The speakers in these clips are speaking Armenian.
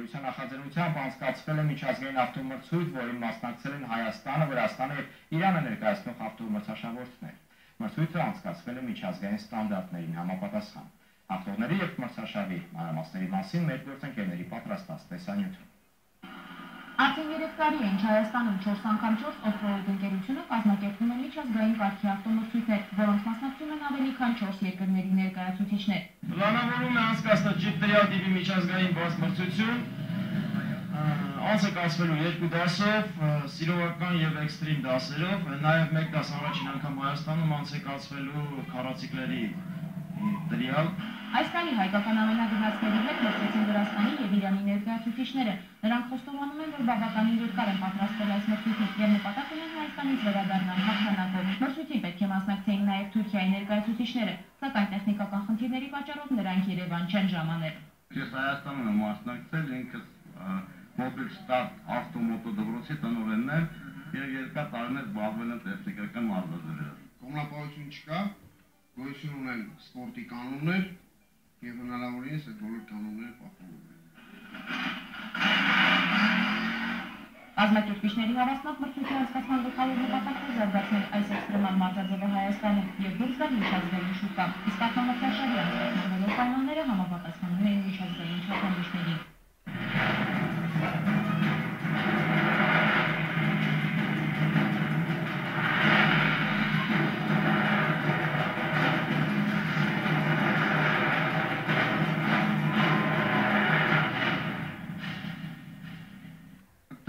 ընկերության նախաձեռնությամբ անցկացվել է միջազգային ավտոմրցույթ, որին մասնակցել են Հայաստանը, Վրաստանը եւ Իրանը ներկայացնող ավտոմրցաշավորդներ։ Մրցույթը անցկացվել է միջազգային ստանդարտներին համապատասխան։ Հաղթողների եւ մրցաշավի մանրամասների մասին մեր գործընկերների պատրաստած տեսանյութում։ Արդեն 3 տարի է, ինչ Հայաստանում 4x4 օֆրոուդ ընկերությունը կազմակերպում է միջազգային կարգի ավտոմրցույթներ, որոնց մասնակցում են ավելի քան 4 երկրների ներկայացուցիչներ։ Պլանավորվում է անցկացնել Jeep Trial-ի միջազգային բաց մրցություն, անցկացվելու 2 դասով, սիրողական եւ էքստրիմ դասերով, նաեւ 1 դաս առաջին անգամ Հայաստանում անցկացվելու քառացիկլերի տրիալ։ Այս տարի հայկական ամենագնացների հետ մրցեցին Վրաստանի եւ Իրանի ներկայացուցիչները։ Նրանք խոստովանում են, որ բավականին երկար են պատրաստվել այս մրցույթին եւ նպատակ ունեն Հայաստանից վերադառնալ հաղթանակով։ Մրցույթին պետք է մասնակցեին նաեւ Թուրքիայի ներկայացուցիչները, սակայն տեխնիկական խնդիրների պատճառով նրանք Երևան չեն ժամանել։ Ես Հայաստանում եմ մասնակցել, ինքս Մոբիլ Ստարտ ավտոմոտո դպրոցի տնօրենն եմ եւ երկար տարիներ զբաղվել եմ տեխնիկական մարզաձևերով։ Կողմնապահություն չկա, գոյություն ունեն սպորտի կանոններ եւ հնարավորինս այդ բոլոր կանոնները պահպանվում են։ Կազմակերպիչների հավաստմամբ մրցույթի անցկացման գլխավոր նպատակն է զարգացնել այս էքստրեմալ մարզաձևը Հայաստանում եւ դուրս գալ միջազգային շուկա։ Իսկ ավտոմրցաշավի անցկացման բոլոր պայմանները համապատասխանում են միջազգային չափանիշներին։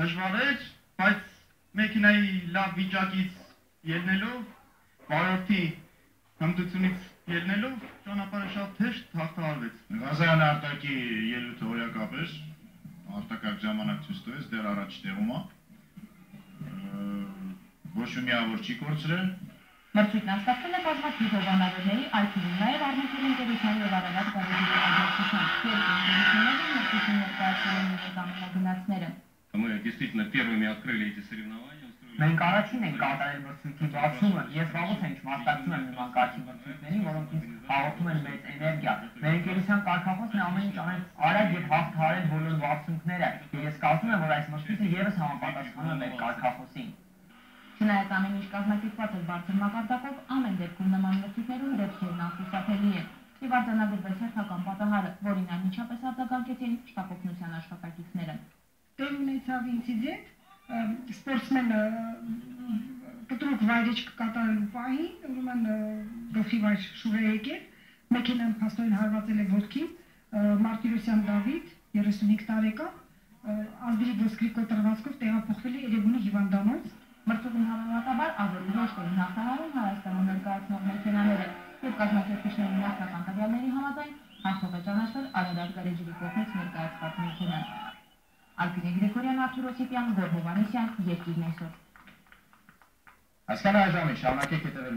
Դժվար էր, բայց մեքենայի լավ վիճակից ելնելով, վարորդի հմտությունից ելնելով, ճանապարհը շատ հեշտ հաղթահարվեց։ Գազային արտակի ելույթը օրակապ էր, արտակարգ ժամանակ ցույց տվեց, դեռ առաջ տեղում է։ Ոչ մի միավոր չի կորցրել։ Մրցույթն անցկացվել է բազմաթիվ հովանավորների, այդ թվում նաև Արմենտուր ընկերության եւ Արարատ գարեջրի աջակցությամբ։ Երկու ընկերությունները մրցույթին ներկայացրել են իրենց ամենագնացները։ Мы действительно первыми открыли эти соревнования. Մենք առաջին ենք կատարել մրցույթի բացումը, ես վաղուց եմ մասնակցում եմ նման կարգի մրցույթներին, որոնք ինձ հաղորդում են մեծ էներգիա։ Մեր ընկերության կարգախոսն է ամեն ինչ անել արագ եւ հաղթահարել բոլոր բացումները, եւ ես կարծում եմ, որ այս մրցույթը եւս համապատասխանում է մեր կարգախոսին։ Չնայած ամեն ինչ կազմակերպված է բարձր մակարդակով, ամեն դեպքում նման մրցույթներում դեպքերն անխուսափելի են։ Եվ արձանագրվեց հերթական պատահարը, որին անմիջապես արձագանքեցին շտապօգնության աշխատակիցները։ Տեղի ունեցավ ինցիդենտ, սպորտսմենը կտրուկ վայրիչ կկատարելու պահին, ուրեմն գլխի վայր շուր է եկել, մեքենան փաստորեն հարվածել է ոտքին, Մարտիրոսյան Դավիթ, 35 տարեկան, ազդրի ոսկրի կոտրվածքով տեղափոխվել է Երևանի հիվանդանոց։ Մրցույթին համեմատաբար ավելի հեշտ էին հաղթահարում Հայաստանում ներկայացնող մեքենաները, եւ կազմակերպիչների նախնական տվյալների համաձայն հաղթող է ճանաչվել Արարատ գարեջրի կողմից ներկայացված մեքենան։ Ալպինե Գրիգորյան, Արթուր Օսիպյան, Գոռ Հովհաննիսյան, Երկիրն այսօր։ Այսքանը այժմ շարունակեք հետևել